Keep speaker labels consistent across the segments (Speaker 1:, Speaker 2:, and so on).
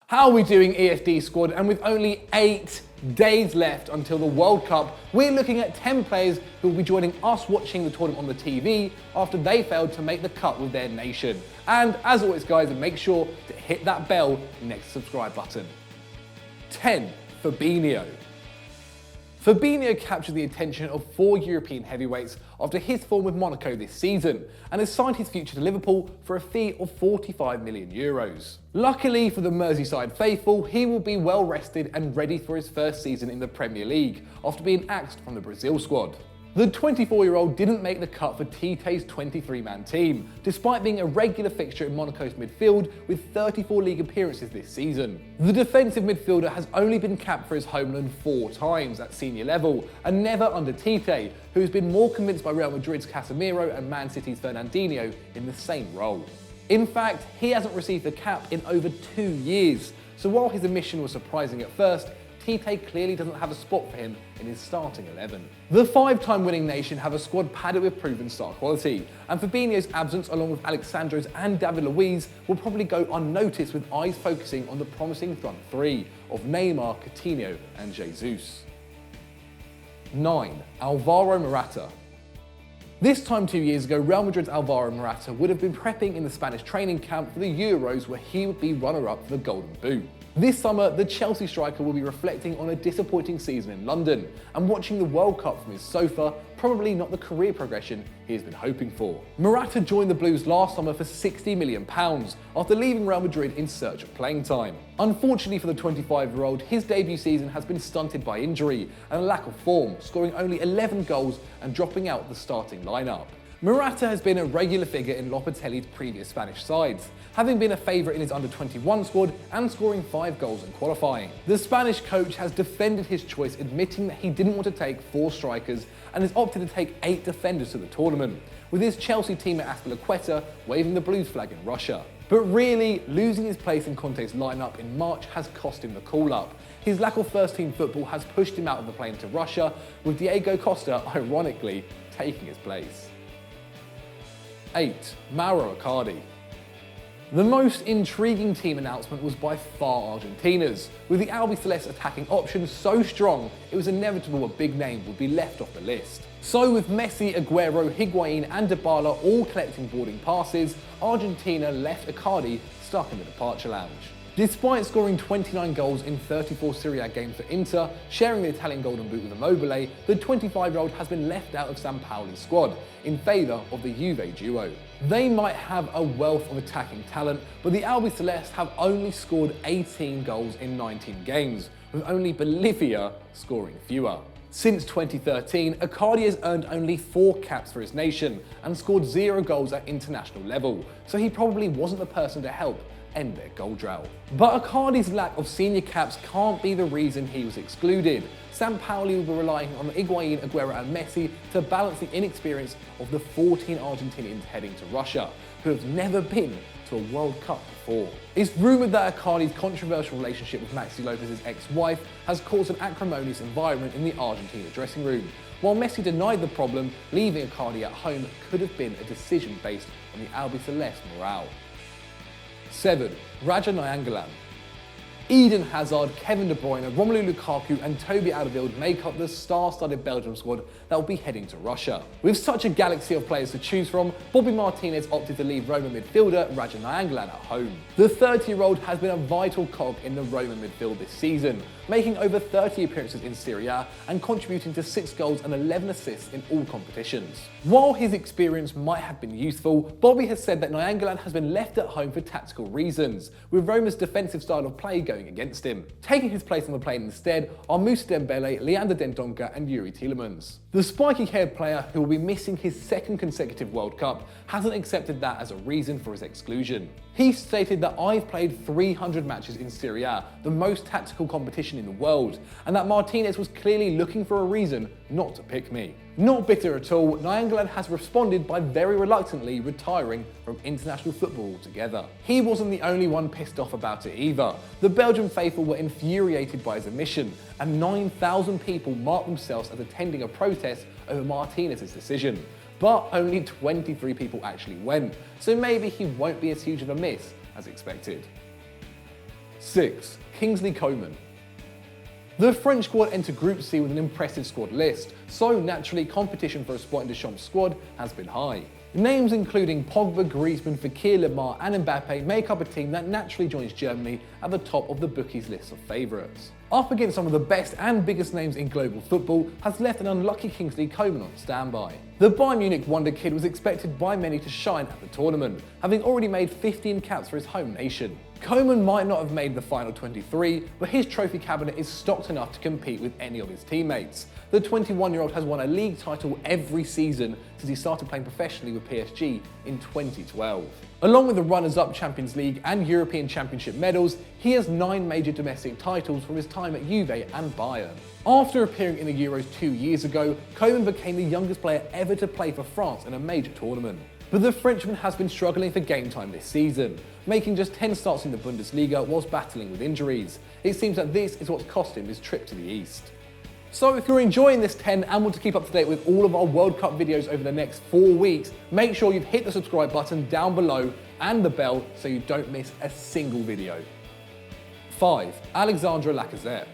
Speaker 1: How are we doing, EFD squad? And with only 8 days left until the World Cup, we're looking at 10 players who will be joining us watching the tournament on the TV after they failed to make the cut with their nation. And as always, guys, make sure to hit that bell next to the subscribe button. 10. Fabinho. Fabinho captured the attention of 4 European heavyweights after his form with Monaco this season and has signed his future to Liverpool for a fee of €45 million. Luckily for the Merseyside faithful, he will be well rested and ready for his first season in the Premier League after being axed from the Brazil squad. The 24-year-old didn't make the cut for Tite's 23-man team, despite being a regular fixture in Monaco's midfield with 34 league appearances this season. The defensive midfielder has only been capped for his homeland 4 times at senior level, and never under Tite, who has been more convinced by Real Madrid's Casemiro and Man City's Fernandinho in the same role. In fact, he hasn't received a cap in over 2 years, so while his omission was surprising at first, Tite clearly doesn't have a spot for him in his starting 11. The 5-time winning nation have a squad padded with proven star quality, and Fabinho's absence along with Alexandre's and David Luiz's will probably go unnoticed, with eyes focusing on the promising front 3 of Neymar, Coutinho and Jesus. 9. Alvaro Morata. This time 2 years ago, Real Madrid's Alvaro Morata would have been prepping in the Spanish training camp for the Euros, where he would be runner-up for the Golden Boot. This summer, the Chelsea striker will be reflecting on a disappointing season in London and watching the World Cup from his sofa, probably not the career progression he has been hoping for. Morata joined the Blues last summer for £60 million after leaving Real Madrid in search of playing time. Unfortunately for the 25-year-old, his debut season has been stunted by injury and a lack of form, scoring only 11 goals and dropping out the starting lineup. Morata has been a regular figure in Lopetegui's previous Spanish sides, having been a favourite in his under-21 squad and scoring 5 goals in qualifying. The Spanish coach has defended his choice, admitting that he didn't want to take 4 strikers and has opted to take 8 defenders to the tournament, with his Chelsea teammate Azpilicueta waving the Blues flag in Russia. But really, losing his place in Conte's lineup in March has cost him the call-up. His lack of first-team football has pushed him out of the plane to Russia, with Diego Costa, ironically, taking his place. 8. Mauro Icardi. The most intriguing team announcement was by far Argentina's, with the Albiceleste attacking options so strong it was inevitable a big name would be left off the list. So with Messi, Aguero, Higuain and Dybala all collecting boarding passes, Argentina left Icardi stuck in the departure lounge. Despite scoring 29 goals in 34 Serie A games for Inter, sharing the Italian Golden Boot with Immobile, the 25-year-old has been left out of Sampaoli's squad in favour of the Juve duo. They might have a wealth of attacking talent, but the Albiceleste have only scored 18 goals in 19 games, with only Bolivia scoring fewer. Since 2013, Icardi has earned only 4 caps for his nation and scored 0 goals at international level, so he probably wasn't the person to help end their goal drought. But Icardi's lack of senior caps can't be the reason he was excluded. Sampaoli will be relying on Higuain, Aguero and Messi to balance the inexperience of the 14 Argentinians heading to Russia, who have never been to a World Cup before. It's rumoured that Icardi's controversial relationship with Maxi Lopez's ex-wife has caused an acrimonious environment in the Argentina dressing room. While Messi denied the problem, leaving Icardi at home could have been a decision based on the Albiceleste morale. 7. Radja Nainggolan. Eden Hazard, Kevin De Bruyne, Romelu Lukaku and Toby Alderweireld make up the star-studded Belgium squad that will be heading to Russia. With such a galaxy of players to choose from, Bobby Martinez opted to leave Roma midfielder Radja Nainggolan at home. The 30-year-old has been a vital cog in the Roma midfield this season, making over 30 appearances in Serie A and contributing to 6 goals and 11 assists in all competitions. While his experience might have been useful, Bobby has said that Nainggolan has been left at home for tactical reasons, with Roma's defensive style of play going against him. Taking his place on the plane instead are Moussa Dembele, Leander Dendoncker and Yuri Tielemans. The spiky-haired player, who will be missing his 2nd consecutive World Cup, hasn't accepted that as a reason for his exclusion. He stated that I've played 300 matches in Serie A, the most tactical competition in the world, and that Martinez was clearly looking for a reason not to pick me. Not bitter at all, Nainggolan has responded by very reluctantly retiring from international football altogether. He wasn't the only one pissed off about it either. The Belgian faithful were infuriated by his omission, and 9,000 people marked themselves as attending a protest over Martinez's decision. But only 23 people actually went, so maybe he won't be as huge of a miss as expected. 6. Kingsley Coman. The French squad entered Group C with an impressive squad list, so naturally competition for a spot in Deschamps' squad has been high. Names including Pogba, Griezmann, Fekir, Lemar and Mbappe make up a team that naturally joins Germany at the top of the bookies' list of favourites. Up against some of the best and biggest names in global football has left an unlucky Kingsley Coman on standby. The Bayern Munich wonder kid was expected by many to shine at the tournament, having already made 15 caps for his home nation. Coman might not have made the final 23, but his trophy cabinet is stocked enough to compete with any of his teammates. The 21-year-old has won a league title every season since he started playing professionally with PSG in 2012. Along with the runners-up Champions League and European Championship medals, he has 9 major domestic titles from his time at Juve and Bayern. After appearing in the Euros 2 years ago, Coman became the youngest player ever to play for France in a major tournament. But the Frenchman has been struggling for game time this season, making just 10 starts in the Bundesliga whilst battling with injuries. It seems that this is what's cost him his trip to the East. So if you're enjoying this 10 and want to keep up to date with all of our World Cup videos over the next 4 weeks, make sure you've hit the subscribe button down below and the bell so you don't miss a single video. 5. Alexandre Lacazette.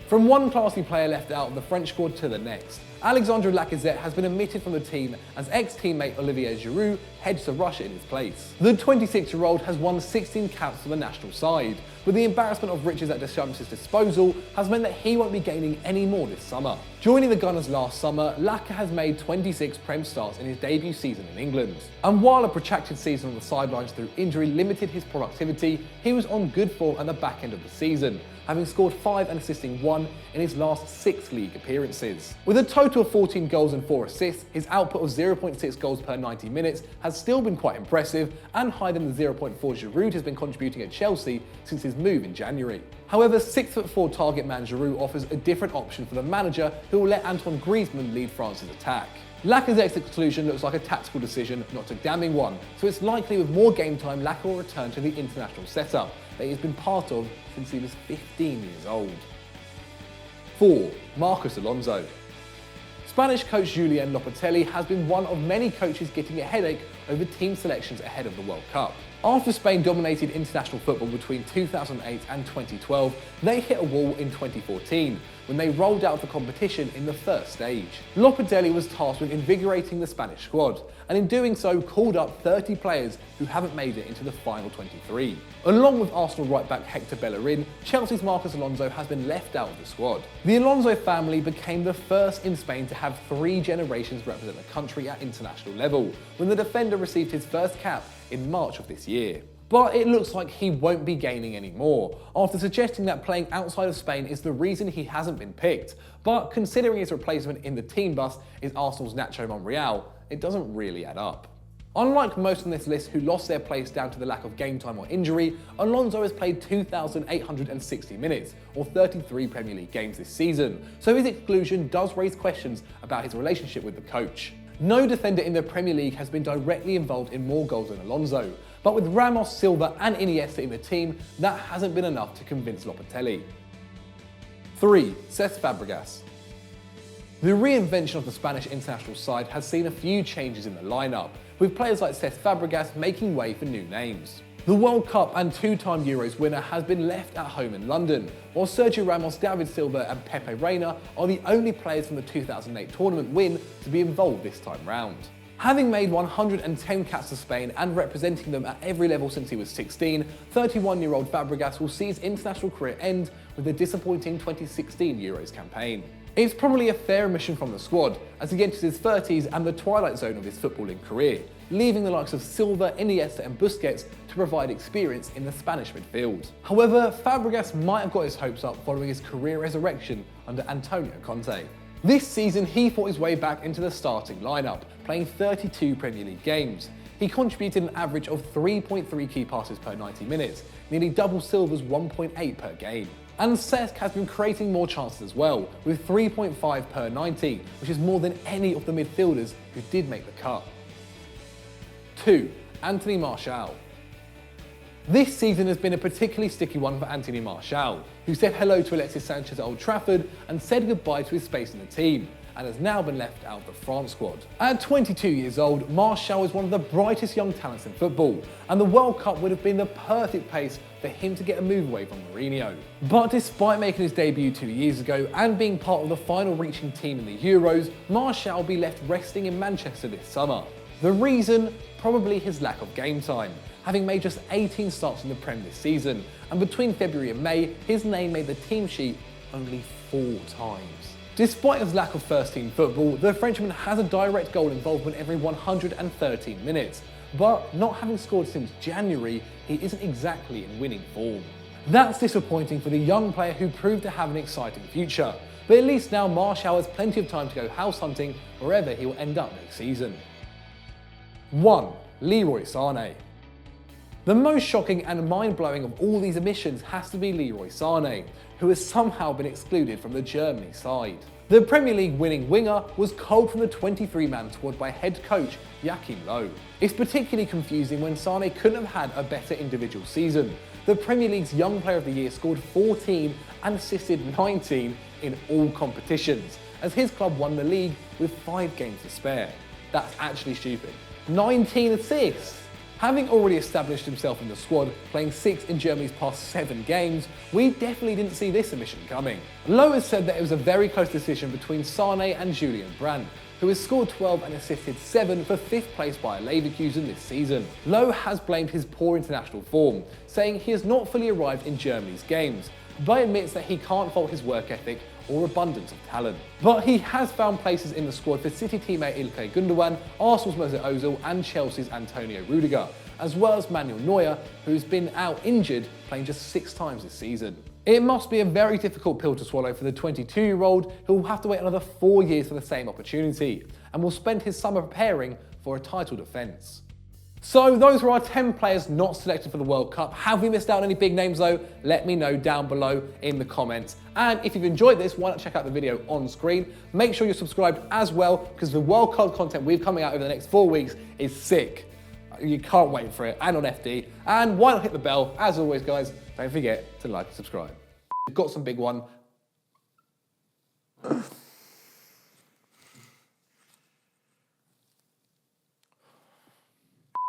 Speaker 1: From one classy player left out of the French squad to the next, Alexandre Lacazette has been omitted from the team as ex-teammate Olivier Giroud heads to Russia in his place. The 26-year-old has won 16 caps for the national side, but the embarrassment of riches at Deschamps' disposal has meant that he won't be gaining any more this summer. Joining the Gunners last summer, Lacazette has made 26 Prem starts in his debut season in England. And while a protracted season on the sidelines through injury limited his productivity, he was on good form at the back end of the season, having scored 5 and assisting 1 in his last 6 league appearances. With a total of 14 goals and 4 assists, his output of 0.6 goals per 90 minutes has still been quite impressive and higher than the 0.4 Giroud has been contributing at Chelsea since his move in January. However, 6'4" target man Giroud offers a different option for the manager who will let Antoine Griezmann lead France's attack. Lacazette's exclusion looks like a tactical decision, not a damning one, so it's likely with more game time Lacazette will return to the international setup that he's been part of since he was 15 years old. 4. Marcos Alonso. Spanish coach Julian Lopetegui has been one of many coaches getting a headache over team selections ahead of the World Cup. After Spain dominated international football between 2008 and 2012, they hit a wall in 2014 when they rolled out of the competition in the first stage. Lopetegui was tasked with invigorating the Spanish squad, and in doing so called up 30 players who haven't made it into the final 23. Along with Arsenal right-back Hector Bellerin, Chelsea's Marcos Alonso has been left out of the squad. The Alonso family became the first in Spain to have 3 generations represent the country at international level, when the defender received his first cap in March of this year. But it looks like he won't be gaining any more, after suggesting that playing outside of Spain is the reason he hasn't been picked. But considering his replacement in the team bus is Arsenal's Nacho Monreal, it doesn't really add up. Unlike most on this list who lost their place down to the lack of game time or injury, Alonso has played 2,860 minutes, or 33 Premier League games this season, so his exclusion does raise questions about his relationship with the coach. No defender in the Premier League has been directly involved in more goals than Alonso, but with Ramos, Silva and Iniesta in the team, that hasn't been enough to convince Lopetegui. 3. Cesc Fabregas. The reinvention of the Spanish international side has seen a few changes in the lineup, with players like Cesc Fabregas making way for new names. The World Cup and 2-time Euros winner has been left at home in London, while Sergio Ramos, David Silva and Pepe Reina are the only players from the 2008 tournament win to be involved this time round. Having made 110 caps for Spain and representing them at every level since he was 16, 31-year-old Fabregas will see his international career end with the disappointing 2016 Euros campaign. It's probably a fair omission from the squad, as he enters his 30s and the twilight zone of his footballing career, leaving the likes of Silva, Iniesta and Busquets to provide experience in the Spanish midfield. However, Fabregas might have got his hopes up following his career resurrection under Antonio Conte. This season, he fought his way back into the starting lineup, playing 32 Premier League games. He contributed an average of 3.3 key passes per 90 minutes, nearly double Silva's 1.8 per game. And Cesc has been creating more chances as well, with 3.5 per 90, which is more than any of the midfielders who did make the cut. 2. Anthony Martial. This season has been a particularly sticky one for Anthony Martial, who said hello to Alexis Sanchez at Old Trafford and said goodbye to his space in the team, and has now been left out of the France squad. At 22 years old, Martial is one of the brightest young talents in football, and the World Cup would have been the perfect place for him to get a move away from Mourinho. But despite making his debut 2 years ago and being part of the final reaching team in the Euros, Martial will be left resting in Manchester this summer. The reason? Probably his lack of game time, having made just 18 starts in the Prem this season, and between February and May, his name made the team sheet only 4 times. Despite his lack of first-team football, the Frenchman has a direct goal involvement every 113 minutes, but not having scored since January, he isn't exactly in winning form. That's disappointing for the young player who proved to have an exciting future, but at least now Martial has plenty of time to go house hunting wherever he will end up next season. 1. Leroy Sané. The most shocking and mind-blowing of all these omissions has to be Leroy Sané, who has somehow been excluded from the Germany side. The Premier League winning winger was culled from the 23-man squad by head coach Joachim Löw. It's particularly confusing when Sané couldn't have had a better individual season. The Premier League's Young Player of the Year scored 14 and assisted 19 in all competitions, as his club won the league with 5 games to spare. That's actually stupid. 19 assists! Having already established himself in the squad, playing 6 in Germany's past 7 games, we definitely didn't see this omission coming. Löw has said that it was a very close decision between Sané and Julian Brandt, who has scored 12 and assisted 7 for 5th place by Leverkusen this season. Löw has blamed his poor international form, saying he has not fully arrived in Germany's games, but admits that he can't fault his work ethic or abundance of talent. But he has found places in the squad for City teammate Ilkay Gundogan, Arsenal's Mesut Ozil and Chelsea's Antonio Rudiger, as well as Manuel Neuer, who's been out injured, playing just 6 times this season. It must be a very difficult pill to swallow for the 22-year-old, who will have to wait another 4 years for the same opportunity, and will spend his summer preparing for a title defence. So those were our 10 players not selected for the World Cup. Have we missed out on any big names though? Let me know down below in the comments. And if you've enjoyed this, why not check out the video on screen? Make sure you're subscribed as well, because the World Cup content we've coming out over the next 4 weeks is sick. You can't wait for it, and on FD. And why not hit the bell? As always, guys, don't forget to like and subscribe. We've got some big one